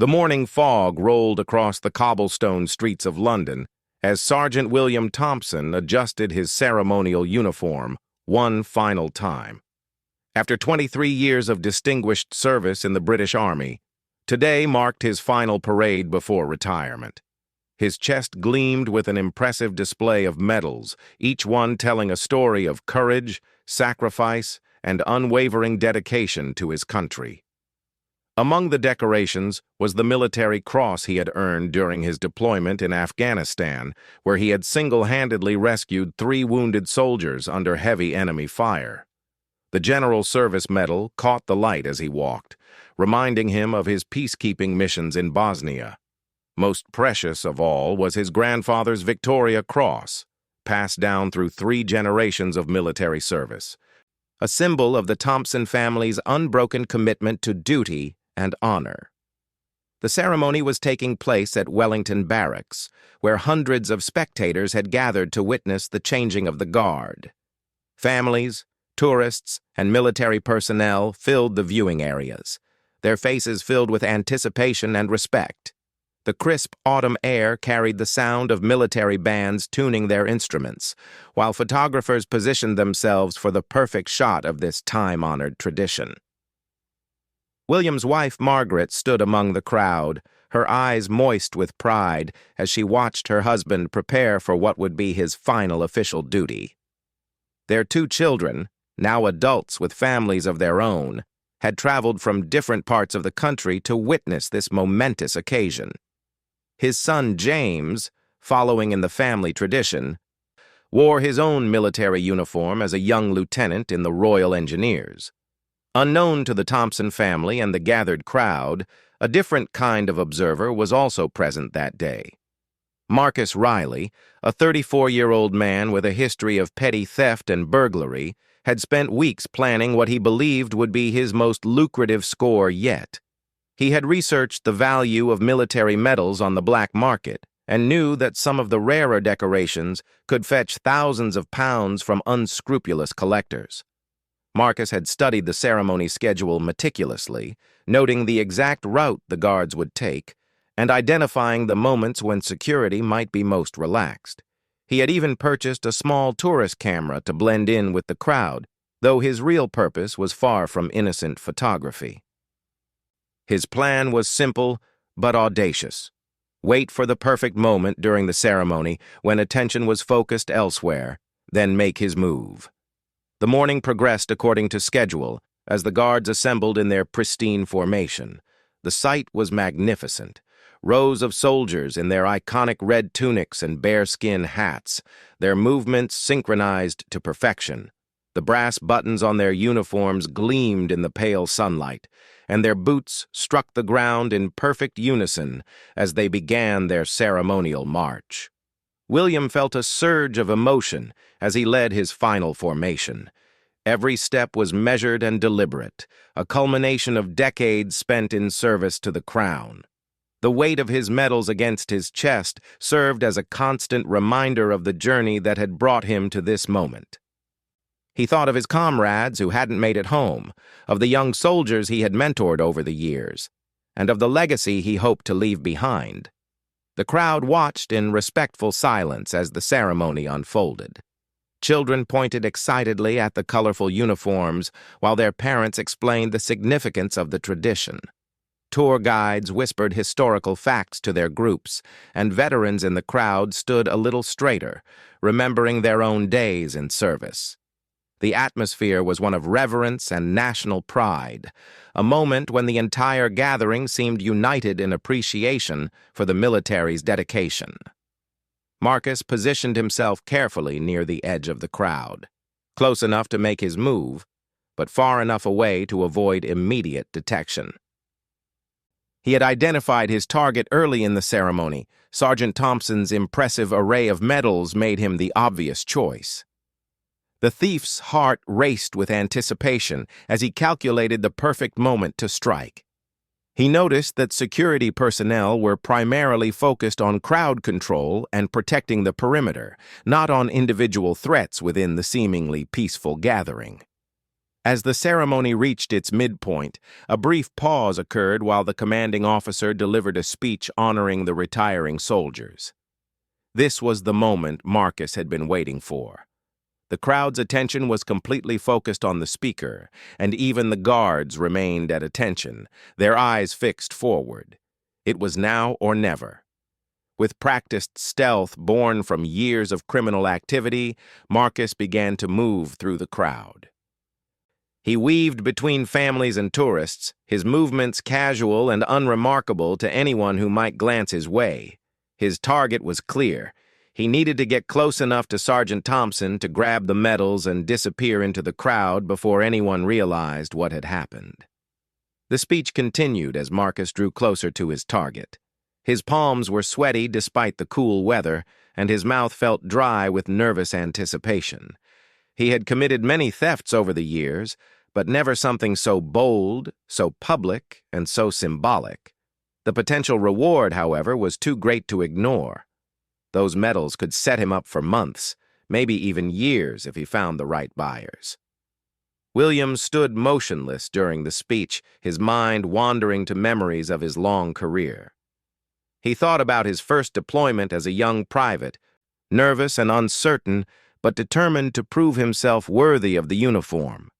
The morning fog rolled across the cobblestone streets of London as Sergeant William Thompson adjusted his ceremonial uniform one final time. After 23 years of distinguished service in the British Army, today marked his final parade before retirement. His chest gleamed with an impressive display of medals, each one telling a story of courage, sacrifice, and unwavering dedication to his country. Among the decorations was the military cross he had earned during his deployment in Afghanistan, where he had single-handedly rescued 3 wounded soldiers under heavy enemy fire. The General Service Medal caught the light as he walked, reminding him of his peacekeeping missions in Bosnia. Most precious of all was his grandfather's Victoria Cross, passed down through 3 generations of military service, a symbol of the Thompson family's unbroken commitment to duty and honor. The ceremony was taking place at Wellington Barracks, where hundreds of spectators had gathered to witness the changing of the guard. Families, tourists, and military personnel filled the viewing areas, their faces filled with anticipation and respect. The crisp autumn air carried the sound of military bands tuning their instruments, while photographers positioned themselves for the perfect shot of this time-honored tradition. William's wife, Margaret, stood among the crowd, her eyes moist with pride as she watched her husband prepare for what would be his final official duty. Their 2 children, now adults with families of their own, had traveled from different parts of the country to witness this momentous occasion. His son, James, following in the family tradition, wore his own military uniform as a young lieutenant in the Royal Engineers. Unknown to the Thompson family and the gathered crowd, a different kind of observer was also present that day. Marcus Riley, a 34-year-old man with a history of petty theft and burglary, had spent weeks planning what he believed would be his most lucrative score yet. He had researched the value of military medals on the black market and knew that some of the rarer decorations could fetch thousands of pounds from unscrupulous collectors. Marcus had studied the ceremony schedule meticulously, noting the exact route the guards would take and identifying the moments when security might be most relaxed. He had even purchased a small tourist camera to blend in with the crowd, though his real purpose was far from innocent photography. His plan was simple but audacious. Wait for the perfect moment during the ceremony when attention was focused elsewhere, then make his move. The morning progressed according to schedule as the guards assembled in their pristine formation. The sight was magnificent. Rows of soldiers in their iconic red tunics and bearskin hats, their movements synchronized to perfection. The brass buttons on their uniforms gleamed in the pale sunlight, and their boots struck the ground in perfect unison as they began their ceremonial march. William felt a surge of emotion as he led his final formation. Every step was measured and deliberate, a culmination of decades spent in service to the crown. The weight of his medals against his chest served as a constant reminder of the journey that had brought him to this moment. He thought of his comrades who hadn't made it home, of the young soldiers he had mentored over the years, and of the legacy he hoped to leave behind. The crowd watched in respectful silence as the ceremony unfolded. Children pointed excitedly at the colorful uniforms while their parents explained the significance of the tradition. Tour guides whispered historical facts to their groups, and veterans in the crowd stood a little straighter, remembering their own days in service. The atmosphere was one of reverence and national pride, a moment when the entire gathering seemed united in appreciation for the military's dedication. Marcus positioned himself carefully near the edge of the crowd, close enough to make his move, but far enough away to avoid immediate detection. He had identified his target early in the ceremony. Sergeant Thompson's impressive array of medals made him the obvious choice. The thief's heart raced with anticipation as he calculated the perfect moment to strike. He noticed that security personnel were primarily focused on crowd control and protecting the perimeter, not on individual threats within the seemingly peaceful gathering. As the ceremony reached its midpoint, a brief pause occurred while the commanding officer delivered a speech honoring the retiring soldiers. This was the moment Marcus had been waiting for. The crowd's attention was completely focused on the speaker, and even the guards remained at attention, their eyes fixed forward. It was now or never. With practiced stealth born from years of criminal activity, Marcus began to move through the crowd. He weaved between families and tourists, his movements casual and unremarkable to anyone who might glance his way. His target was clear. He needed to get close enough to Sergeant Thompson to grab the medals and disappear into the crowd before anyone realized what had happened. The speech continued as Marcus drew closer to his target. His palms were sweaty despite the cool weather, and his mouth felt dry with nervous anticipation. He had committed many thefts over the years, but never something so bold, so public, and so symbolic. The potential reward, however, was too great to ignore. Those medals could set him up for months, maybe even years if he found the right buyers. William stood motionless during the speech, his mind wandering to memories of his long career. He thought about his first deployment as a young private, nervous and uncertain, but determined to prove himself worthy of the uniform.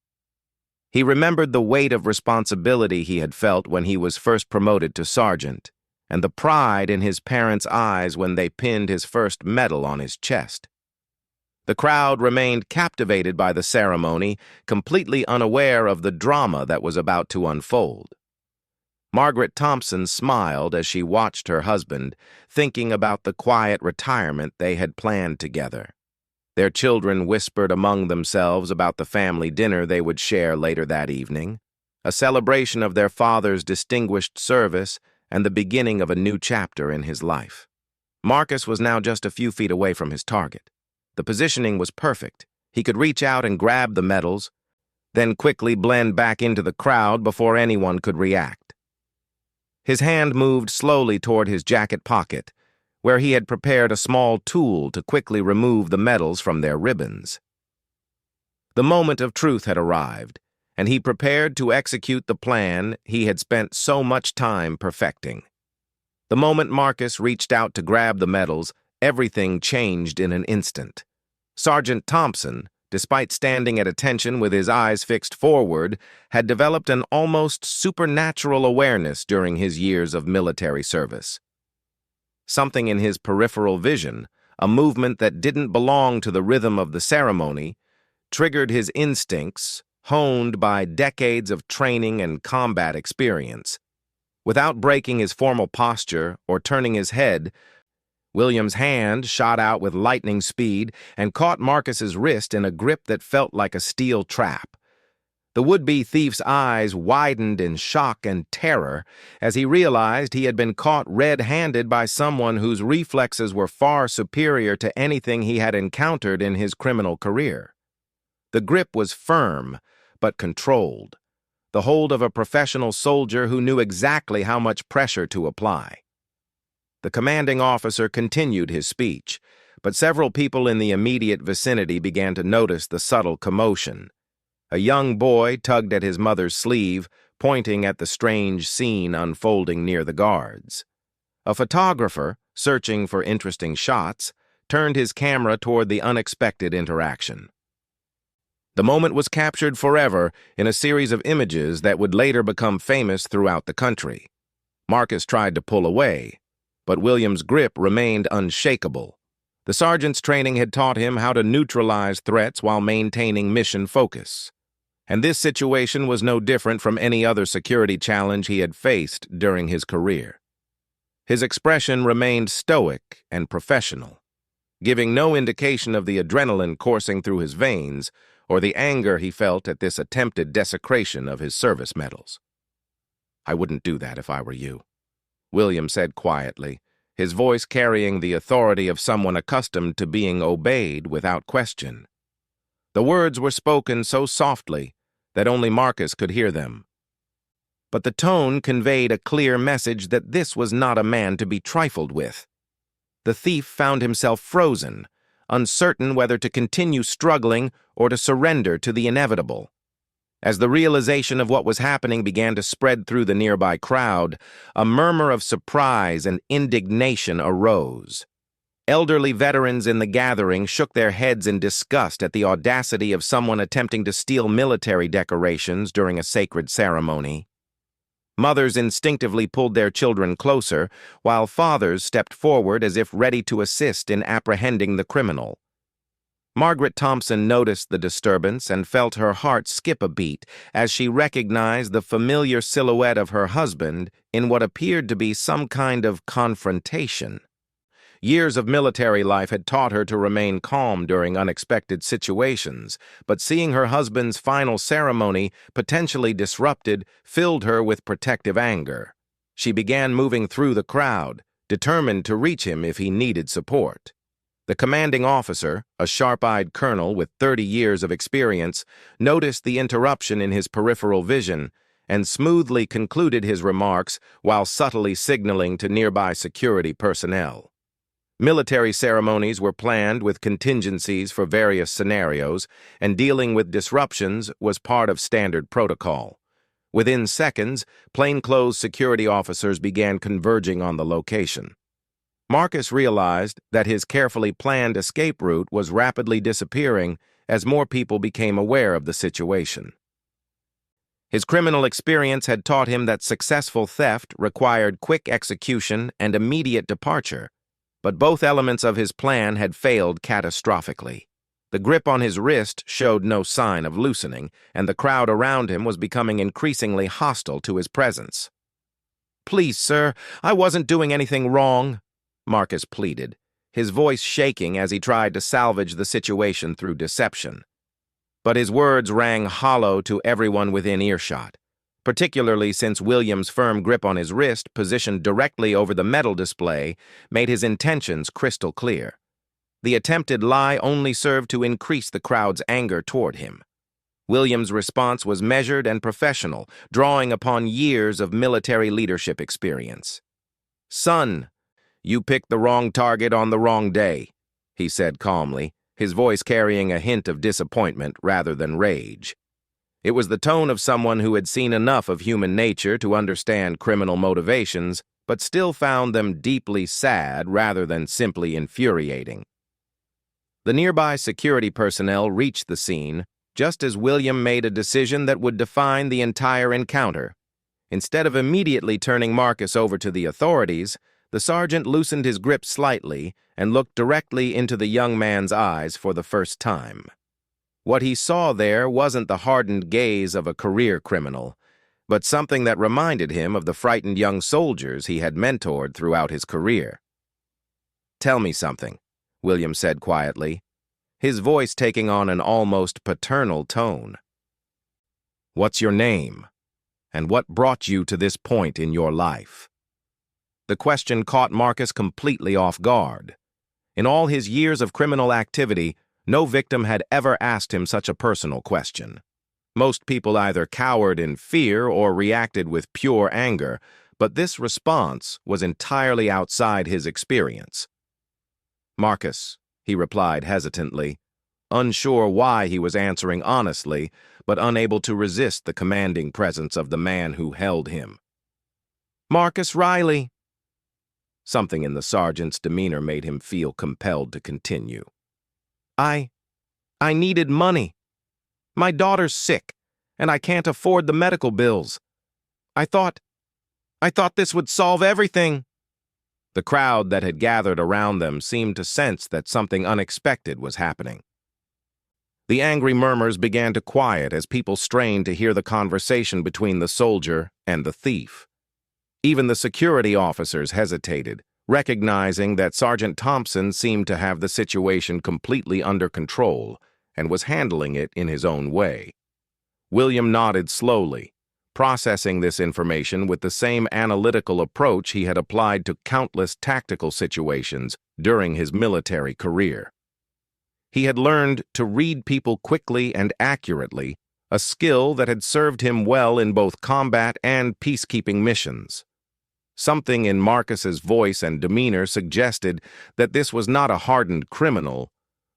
He remembered the weight of responsibility he had felt when he was first promoted to sergeant, and the pride in his parents' eyes when they pinned his first medal on his chest. The crowd remained captivated by the ceremony, completely unaware of the drama that was about to unfold. Margaret Thompson smiled as she watched her husband, thinking about the quiet retirement they had planned together. Their children whispered among themselves about the family dinner they would share later that evening, a celebration of their father's distinguished service and the beginning of a new chapter in his life. Marcus was now just a few feet away from his target. The positioning was perfect. He could reach out and grab the medals, then quickly blend back into the crowd before anyone could react. His hand moved slowly toward his jacket pocket, where he had prepared a small tool to quickly remove the medals from their ribbons. The moment of truth had arrived, and he prepared to execute the plan he had spent so much time perfecting. The moment Marcus reached out to grab the medals, everything changed in an instant. Sergeant Thompson, despite standing at attention with his eyes fixed forward, had developed an almost supernatural awareness during his years of military service. Something in his peripheral vision, a movement that didn't belong to the rhythm of the ceremony, triggered his instincts, honed by decades of training and combat experience. Without breaking his formal posture or turning his head, William's hand shot out with lightning speed and caught Marcus's wrist in a grip that felt like a steel trap. The would-be thief's eyes widened in shock and terror as he realized he had been caught red-handed by someone whose reflexes were far superior to anything he had encountered in his criminal career. The grip was firm, but controlled, the hold of a professional soldier who knew exactly how much pressure to apply. The commanding officer continued his speech, but several people in the immediate vicinity began to notice the subtle commotion. A young boy tugged at his mother's sleeve, pointing at the strange scene unfolding near the guards. A photographer, searching for interesting shots, turned his camera toward the unexpected interaction. The moment was captured forever in a series of images that would later become famous throughout the country. Marcus tried to pull away, but William's grip remained unshakable. The sergeant's training had taught him how to neutralize threats while maintaining mission focus. And this situation was no different from any other security challenge he had faced during his career. His expression remained stoic and professional, giving no indication of the adrenaline coursing through his veins or the anger he felt at this attempted desecration of his service medals. "I wouldn't do that if I were you," William said quietly, his voice carrying the authority of someone accustomed to being obeyed without question. The words were spoken so softly that only Marcus could hear them. But the tone conveyed a clear message that this was not a man to be trifled with. The thief found himself frozen, uncertain whether to continue struggling or to surrender to the inevitable. As the realization of what was happening began to spread through the nearby crowd, a murmur of surprise and indignation arose. Elderly veterans in the gathering shook their heads in disgust at the audacity of someone attempting to steal military decorations during a sacred ceremony. Mothers instinctively pulled their children closer, while fathers stepped forward as if ready to assist in apprehending the criminal. Margaret Thompson noticed the disturbance and felt her heart skip a beat as she recognized the familiar silhouette of her husband in what appeared to be some kind of confrontation. Years of military life had taught her to remain calm during unexpected situations, but seeing her husband's final ceremony potentially disrupted filled her with protective anger. She began moving through the crowd, determined to reach him if he needed support. The commanding officer, a sharp-eyed colonel with 30 years of experience, noticed the interruption in his peripheral vision and smoothly concluded his remarks while subtly signaling to nearby security personnel. Military ceremonies were planned with contingencies for various scenarios, and dealing with disruptions was part of standard protocol. Within seconds, plainclothes security officers began converging on the location. Marcus realized that his carefully planned escape route was rapidly disappearing as more people became aware of the situation. His criminal experience had taught him that successful theft required quick execution and immediate departure, but both elements of his plan had failed catastrophically. The grip on his wrist showed no sign of loosening, and the crowd around him was becoming increasingly hostile to his presence. "Please, sir, I wasn't doing anything wrong," Marcus pleaded, his voice shaking as he tried to salvage the situation through deception. But his words rang hollow to everyone within earshot, particularly since William's firm grip on his wrist, positioned directly over the medal display, made his intentions crystal clear. The attempted lie only served to increase the crowd's anger toward him. William's response was measured and professional, drawing upon years of military leadership experience. "Son, you picked the wrong target on the wrong day," he said calmly, his voice carrying a hint of disappointment rather than rage. It was the tone of someone who had seen enough of human nature to understand criminal motivations, but still found them deeply sad rather than simply infuriating. The nearby security personnel reached the scene just as William made a decision that would define the entire encounter. Instead of immediately turning Marcus over to the authorities, the sergeant loosened his grip slightly and looked directly into the young man's eyes for the first time. What he saw there wasn't the hardened gaze of a career criminal, but something that reminded him of the frightened young soldiers he had mentored throughout his career. "Tell me something," William said quietly, his voice taking on an almost paternal tone. "What's your name, and what brought you to this point in your life?" The question caught Marcus completely off guard. In all his years of criminal activity, no victim had ever asked him such a personal question. Most people either cowered in fear or reacted with pure anger, but this response was entirely outside his experience. "Marcus," he replied hesitantly, unsure why he was answering honestly, but unable to resist the commanding presence of the man who held him. "Marcus Riley." Something in the sergeant's demeanor made him feel compelled to continue. I needed money. My daughter's sick, and I can't afford the medical bills. I thought this would solve everything." The crowd that had gathered around them seemed to sense that something unexpected was happening. The angry murmurs began to quiet as people strained to hear the conversation between the soldier and the thief. Even the security officers hesitated, recognizing that Sergeant Thompson seemed to have the situation completely under control and was handling it in his own way. William nodded slowly, processing this information with the same analytical approach he had applied to countless tactical situations during his military career. He had learned to read people quickly and accurately, a skill that had served him well in both combat and peacekeeping missions. Something in Marcus's voice and demeanor suggested that this was not a hardened criminal,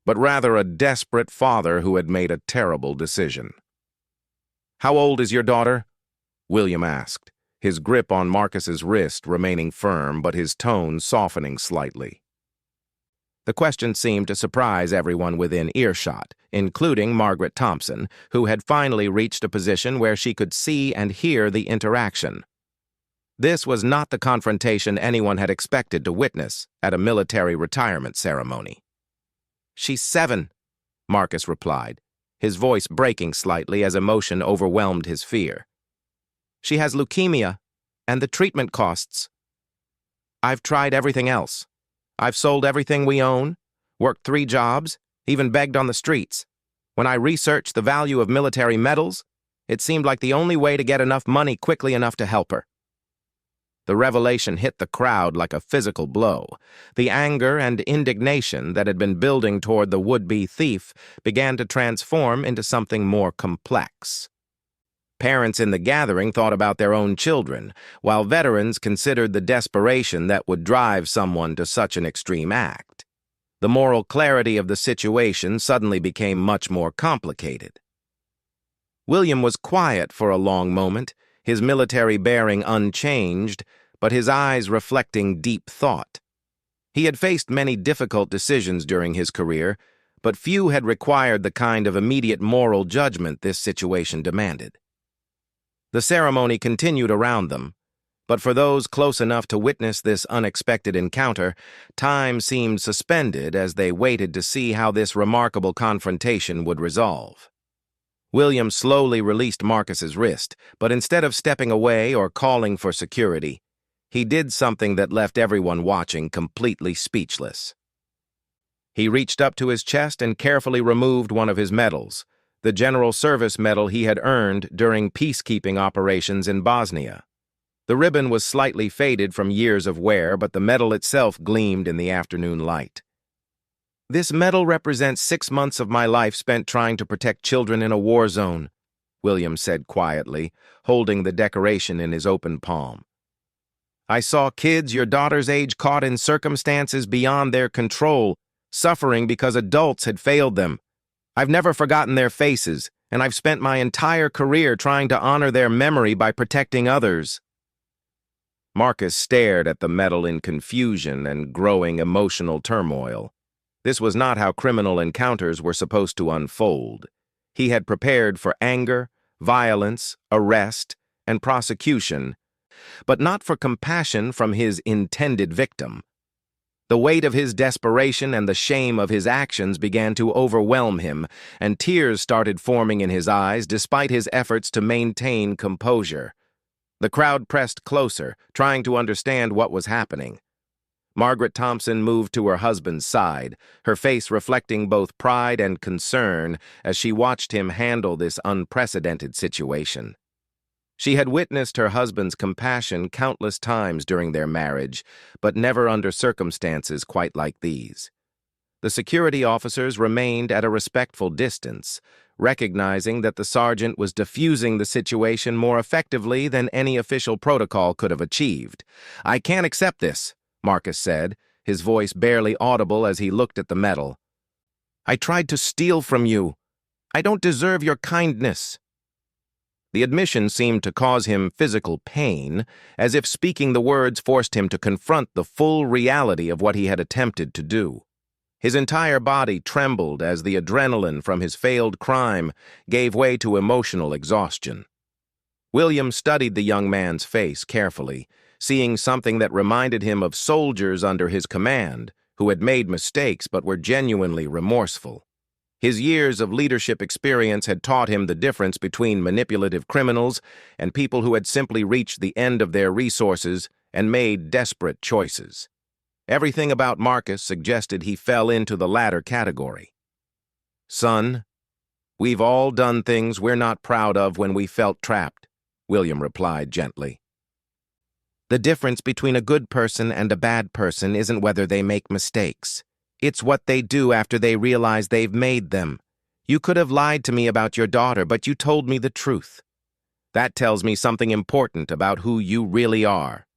but rather a desperate father who had made a terrible decision. "How old is your daughter?" William asked, his grip on Marcus's wrist remaining firm but his tone softening slightly. The question seemed to surprise everyone within earshot, including Margaret Thompson, who had finally reached a position where she could see and hear the interaction. This was not the confrontation anyone had expected to witness at a military retirement ceremony. "She's 7, Marcus replied, his voice breaking slightly as emotion overwhelmed his fear. "She has leukemia, and the treatment costs. I've tried everything else. I've sold everything we own, worked 3 jobs, even begged on the streets. When I researched the value of military medals, it seemed like the only way to get enough money quickly enough to help her." The revelation hit the crowd like a physical blow. The anger and indignation that had been building toward the would-be thief began to transform into something more complex. Parents in the gathering thought about their own children, while veterans considered the desperation that would drive someone to such an extreme act. The moral clarity of the situation suddenly became much more complicated. William was quiet for a long moment, his military bearing unchanged, but his eyes reflecting deep thought. He had faced many difficult decisions during his career, but few had required the kind of immediate moral judgment this situation demanded. The ceremony continued around them, but for those close enough to witness this unexpected encounter, time seemed suspended as they waited to see how this remarkable confrontation would resolve. William slowly released Marcus's wrist, but instead of stepping away or calling for security, he did something that left everyone watching completely speechless. He reached up to his chest and carefully removed one of his medals, the General Service Medal he had earned during peacekeeping operations in Bosnia. The ribbon was slightly faded from years of wear, but the medal itself gleamed in the afternoon light. "This medal represents 6 months of my life spent trying to protect children in a war zone," William said quietly, holding the decoration in his open palm. "I saw kids your daughter's age caught in circumstances beyond their control, suffering because adults had failed them. I've never forgotten their faces, and I've spent my entire career trying to honor their memory by protecting others." Marcus stared at the medal in confusion and growing emotional turmoil. This was not how criminal encounters were supposed to unfold. He had prepared for anger, violence, arrest, and prosecution, but not for compassion from his intended victim. The weight of his desperation and the shame of his actions began to overwhelm him, and tears started forming in his eyes despite his efforts to maintain composure. The crowd pressed closer, trying to understand what was happening. Margaret Thompson moved to her husband's side, her face reflecting both pride and concern as she watched him handle this unprecedented situation. She had witnessed her husband's compassion countless times during their marriage, but never under circumstances quite like these. The security officers remained at a respectful distance, recognizing that the sergeant was diffusing the situation more effectively than any official protocol could have achieved. "I can't accept this," Marcus said, his voice barely audible as he looked at the medal. "I tried to steal from you. I don't deserve your kindness." The admission seemed to cause him physical pain, as if speaking the words forced him to confront the full reality of what he had attempted to do. His entire body trembled as the adrenaline from his failed crime gave way to emotional exhaustion. William studied the young man's face carefully, seeing something that reminded him of soldiers under his command who had made mistakes but were genuinely remorseful. His years of leadership experience had taught him the difference between manipulative criminals and people who had simply reached the end of their resources and made desperate choices. Everything about Marcus suggested he fell into the latter category. "Son, we've all done things we're not proud of when we felt trapped," William replied gently. "The difference between a good person and a bad person isn't whether they make mistakes. It's what they do after they realize they've made them. You could have lied to me about your daughter, but you told me the truth. That tells me something important about who you really are."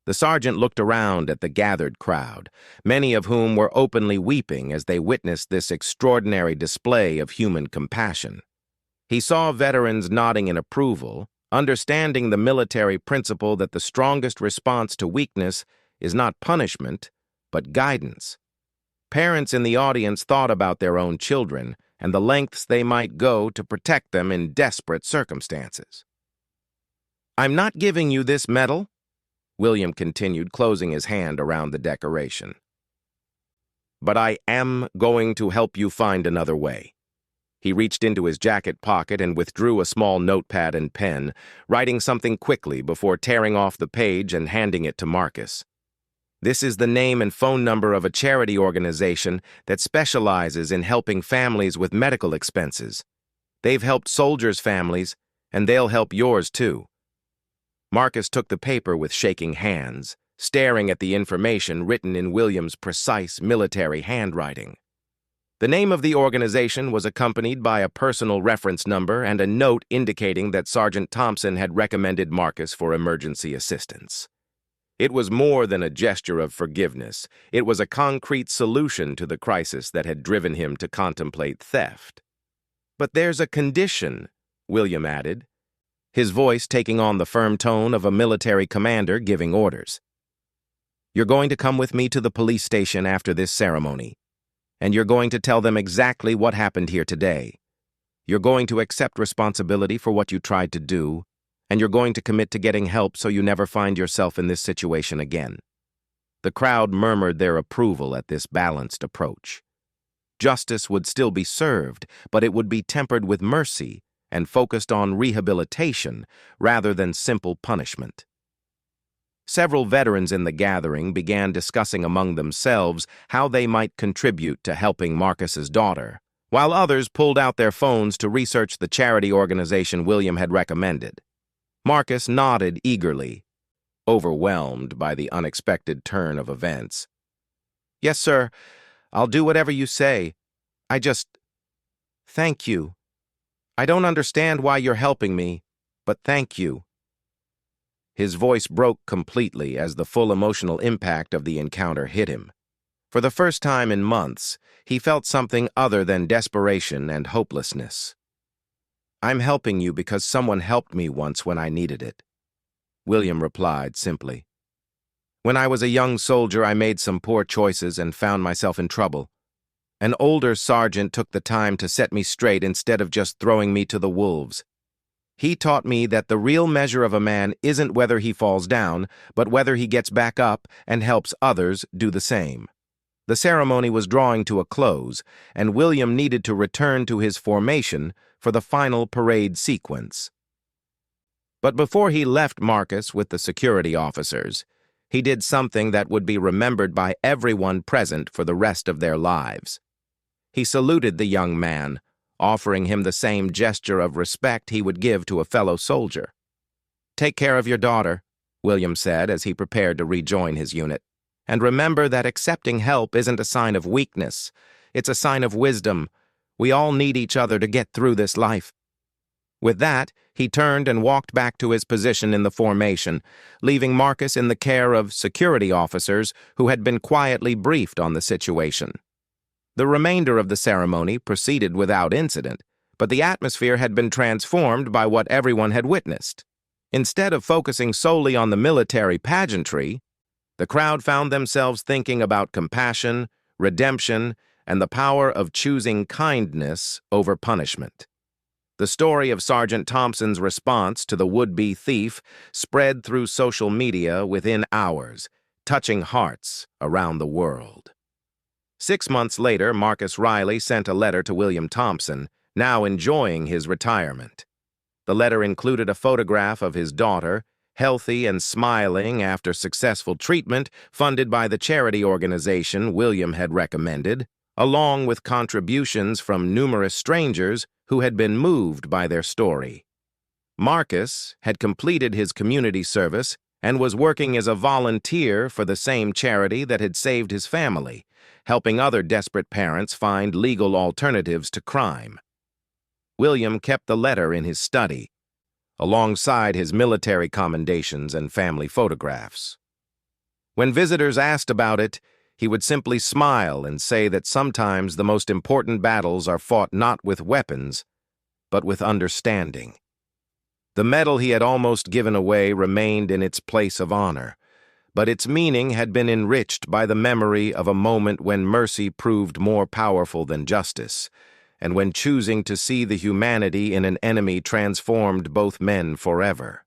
The sergeant looked around at the gathered crowd, many of whom were openly weeping as they witnessed this extraordinary display of human compassion. He saw veterans nodding in approval, understanding the military principle that the strongest response to weakness is not punishment, but guidance. Parents in the audience thought about their own children and the lengths they might go to protect them in desperate circumstances. "I'm not giving you this medal," William continued, closing his hand around the decoration. "But I am going to help you find another way." He reached into his jacket pocket and withdrew a small notepad and pen, writing something quickly before tearing off the page and handing it to Marcus. "This is the name and phone number of a charity organization that specializes in helping families with medical expenses. They've helped soldiers' families, and they'll help yours too." Marcus took the paper with shaking hands, staring at the information written in William's precise military handwriting. The name of the organization was accompanied by a personal reference number and a note indicating that Sergeant Thompson had recommended Marcus for emergency assistance. It was more than a gesture of forgiveness. It was a concrete solution to the crisis that had driven him to contemplate theft. "But there's a condition," William added, his voice taking on the firm tone of a military commander giving orders. "You're going to come with me to the police station after this ceremony, and you're going to tell them exactly what happened here today. You're going to accept responsibility for what you tried to do, and you're going to commit to getting help so you never find yourself in this situation again." The crowd murmured their approval at this balanced approach. Justice would still be served, but it would be tempered with mercy and focused on rehabilitation rather than simple punishment. Several veterans in the gathering began discussing among themselves how they might contribute to helping Marcus's daughter, while others pulled out their phones to research the charity organization William had recommended. Marcus nodded eagerly, overwhelmed by the unexpected turn of events. "Yes, sir. I'll do whatever you say. Thank you. I don't understand why you're helping me, but thank you." His voice broke completely as the full emotional impact of the encounter hit him. For the first time in months, he felt something other than desperation and hopelessness. "I'm helping you because someone helped me once when I needed it," William replied simply. "When I was a young soldier, I made some poor choices and found myself in trouble. An older sergeant took the time to set me straight instead of just throwing me to the wolves. He taught me that the real measure of a man isn't whether he falls down, but whether he gets back up and helps others do the same." The ceremony was drawing to a close, and William needed to return to his formation for the final parade sequence. But before he left Marcus with the security officers, he did something that would be remembered by everyone present for the rest of their lives. He saluted the young man, offering him the same gesture of respect he would give to a fellow soldier. "Take care of your daughter," William said as he prepared to rejoin his unit. "And remember that accepting help isn't a sign of weakness. It's a sign of wisdom. We all need each other to get through this life." With that, he turned and walked back to his position in the formation, leaving Marcus in the care of security officers who had been quietly briefed on the situation. The remainder of the ceremony proceeded without incident, but the atmosphere had been transformed by what everyone had witnessed. Instead of focusing solely on the military pageantry, the crowd found themselves thinking about compassion, redemption, and the power of choosing kindness over punishment. The story of Sergeant Thompson's response to the would-be thief spread through social media within hours, touching hearts around the world. 6 months later, Marcus Riley sent a letter to William Thompson, now enjoying his retirement. The letter included a photograph of his daughter, healthy and smiling after successful treatment funded by the charity organization William had recommended, along with contributions from numerous strangers who had been moved by their story. Marcus had completed his community service and was working as a volunteer for the same charity that had saved his family, helping other desperate parents find legal alternatives to crime. William kept the letter in his study, alongside his military commendations and family photographs. When visitors asked about it, he would simply smile and say that sometimes the most important battles are fought not with weapons, but with understanding. The medal he had almost given away remained in its place of honor, but its meaning had been enriched by the memory of a moment when mercy proved more powerful than justice, and when choosing to see the humanity in an enemy transformed both men forever.